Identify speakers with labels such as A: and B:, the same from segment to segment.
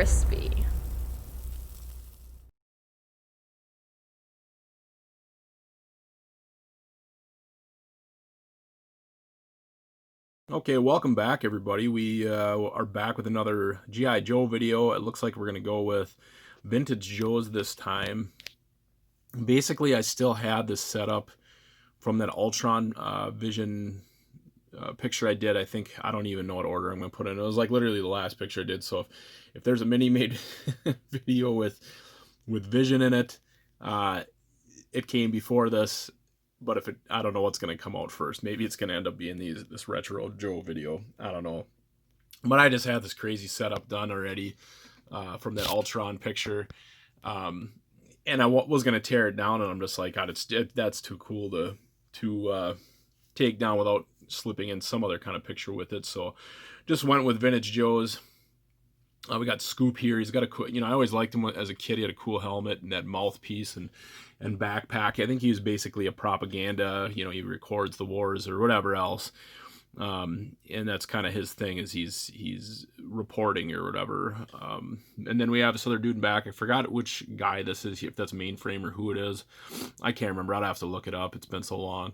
A: crispy.
B: Okay, welcome back, everybody. We are back with another G.I. Joe video. It looks like we're going to go with Vintage Joes this time. Basically, I still had this setup from that Ultron Vision picture I did. I don't even know what order I'm going to put in. It was like literally the last picture I did. So if there's a mini-made video with Vision in it, it came before this. But I don't know what's going to come out first. Maybe it's going to end up being this retro Joe video. I don't know. But I just had this crazy setup done already from that Ultron picture. And I was going to tear it down, and I'm just like, God, that's too cool to take down without slipping in some other kind of picture with it. So just went with Vintage Joe's. We got Scoop here. He's got I always liked him as a kid. He had a cool helmet and that mouthpiece and backpack. I think he was basically a propaganda. He records the wars or whatever else. And that's kind of his thing, is he's reporting or whatever. And then we have this other dude in back. I forgot which guy this is, if that's Mainframe or who it is. I can't remember. I'd have to look it up. It's been so long.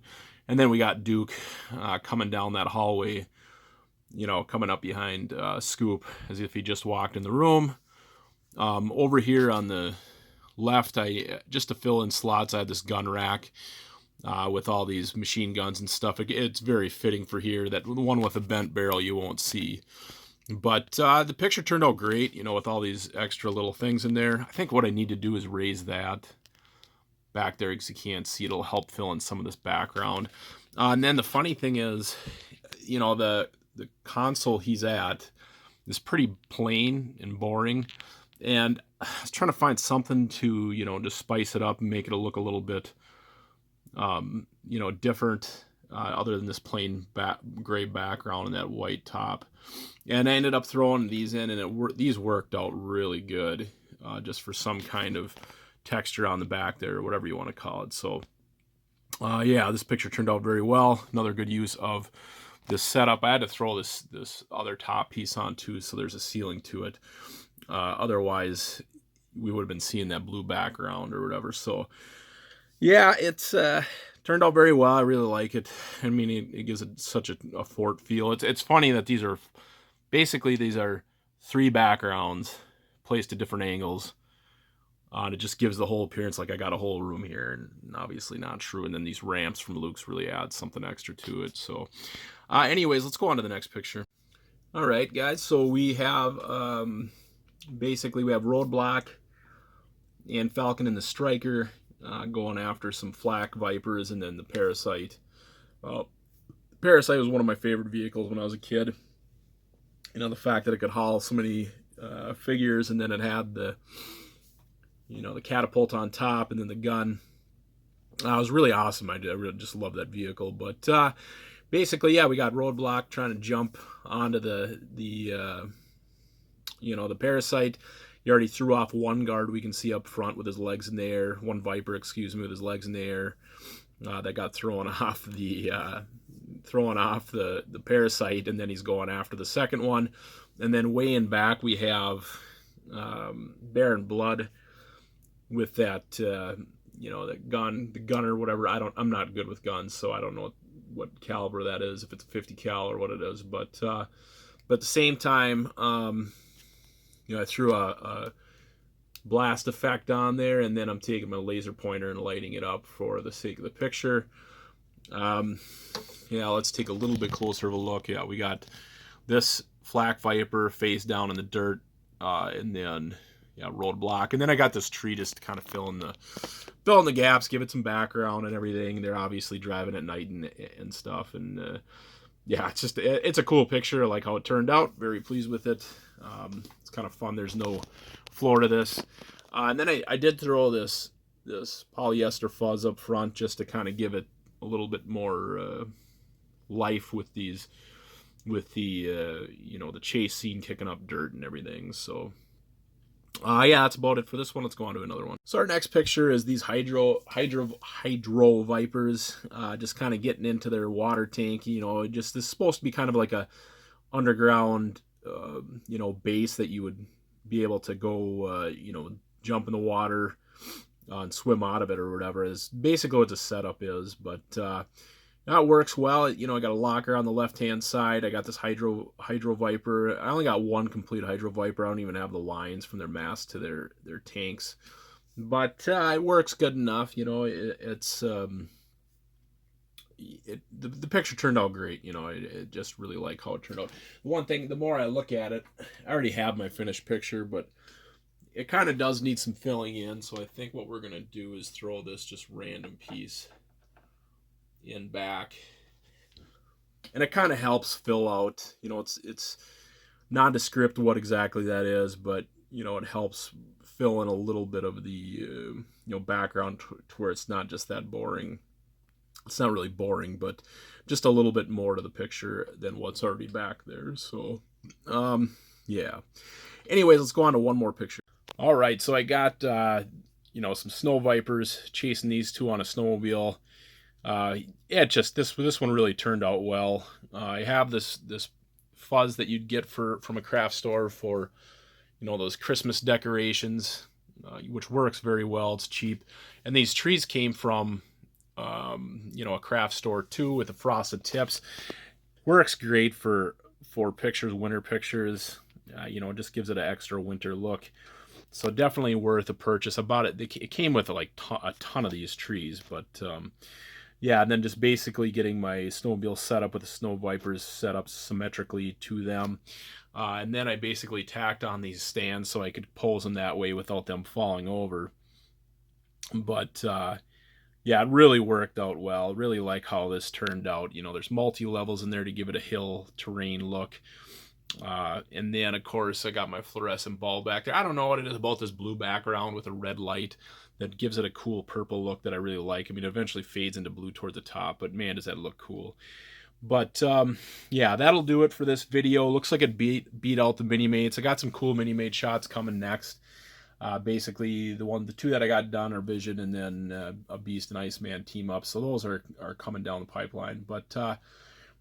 B: And then we got Duke coming down that hallway, coming up behind Scoop as if he just walked in the room. Over here on the left, just to fill in slots, I had this gun rack with all these machine guns and stuff. It's very fitting for here. That one with a bent barrel you won't see. But the picture turned out great, with all these extra little things in there. I think what I need to do is raise that back there because you can't see. It'll help fill in some of this background. And then the funny thing is, the console he's at is pretty plain and boring. And I was trying to find something to, to spice it up and make it look a little bit different, other than this plain gray background and that white top. And I ended up throwing these in, and these worked out really good, just for some kind of texture on the back there, or whatever you want to call it. So, yeah, this picture turned out very well. Another good use of this setup. I had to throw this other top piece on too, so there's a ceiling to it. Otherwise, we would have been seeing that blue background or whatever. So, yeah, it's turned out very well. I really like it. I mean, it gives it such a fort feel. It's funny that these are three backgrounds placed at different angles. And it just gives the whole appearance like I got a whole room here, and obviously not true. And then these ramps from Luke's really add something extra to it. So, anyways, let's go on to the next picture. All right, guys. So we have basically we have Roadblock and Falcon and the Striker going after some Flak Vipers, and then the Parasite. Parasite was one of my favorite vehicles when I was a kid. The fact that it could haul so many figures, and then it had the catapult on top, and then the gun. It was really awesome. I really just love that vehicle. But basically, yeah, we got Roadblock trying to jump onto the Parasite. He already threw off one guard we can see up front with his legs in the air. One Viper, with his legs in the air. That got thrown off the Parasite, and then he's going after the second one. And then way in back we have Baron Blood with that that gun, the gunner, whatever. I'm not good with guns, so I don't know what caliber that is, if it's a 50 cal or what it is. But at the same time, I threw a blast effect on there, and then I'm taking my laser pointer and lighting it up for the sake of the picture. Yeah, let's take a little bit closer of a look. Yeah, we got this Flak Viper face down in the dirt, and then Roadblock, and then I got this tree just to kind of fill in the gaps, give it some background and everything. They're obviously driving at night and stuff, and yeah, it's a cool picture. I like how it turned out. Very pleased with it. It's kind of fun. There's no floor to this, and then I did throw this polyester fuzz up front just to kind of give it a little bit more life with the the chase scene kicking up dirt and everything. So yeah, that's about it for this one. Let's go on to another one. So our next picture is these hydro vipers, just kind of getting into their water tank. This is supposed to be kind of like a underground, base that you would be able to go, jump in the water and swim out of it or whatever is basically what the setup is. But that works well. I got a locker on the left-hand side. I got this Hydro Viper. I only got one complete Hydro Viper. I don't even have the lines from their mast to their tanks. But it works good enough. It's the picture turned out great. I just really like how it turned out. One thing, the more I look at it, I already have my finished picture, but it kind of does need some filling in. So I think what we're gonna do is throw this just random piece in back, and it kind of helps fill out. It's nondescript what exactly that is, but it helps fill in a little bit of the background to where it's not just that boring. It's not really boring, but just a little bit more to the picture than what's already back there. So yeah, anyways, let's go on to one more picture. All right, so I got some snow vipers, chasing these two on a snowmobile. Just this one really turned out well. I have this fuzz that you'd get from a craft store for those Christmas decorations, which works very well. It's cheap, and these trees came from a craft store too, with the frosted tips. Works great for pictures, winter pictures. It just gives it an extra winter look. So definitely worth a purchase. It came with like a ton of these trees, but yeah, and then just basically getting my snowmobile set up with the Snow Vipers set up symmetrically to them. And then I basically tacked on these stands so I could pose them that way without them falling over. But yeah, it really worked out well. Really like how this turned out. There's multi-levels in there to give it a hill terrain look. And then, of course, I got my fluorescent ball back there. I don't know what it is about this blue background with a red light that gives it a cool purple look that I really like. I mean, it eventually fades into blue toward the top, but man, does that look cool. But yeah, that'll do it for this video. Looks like it beat out the Mini-Mates. I got some cool Mini-Mate shots coming next. Basically, the two that I got done are Vision and then a Beast and Iceman team up. So those are coming down the pipeline. But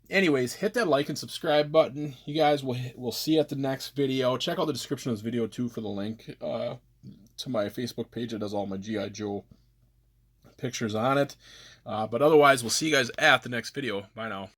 B: anyways, hit that like and subscribe button. You guys will see you at the next video. Check out the description of this video too for the link to my Facebook page. It has all my G.I. Joe pictures on it. But otherwise, we'll see you guys at the next video. Bye now.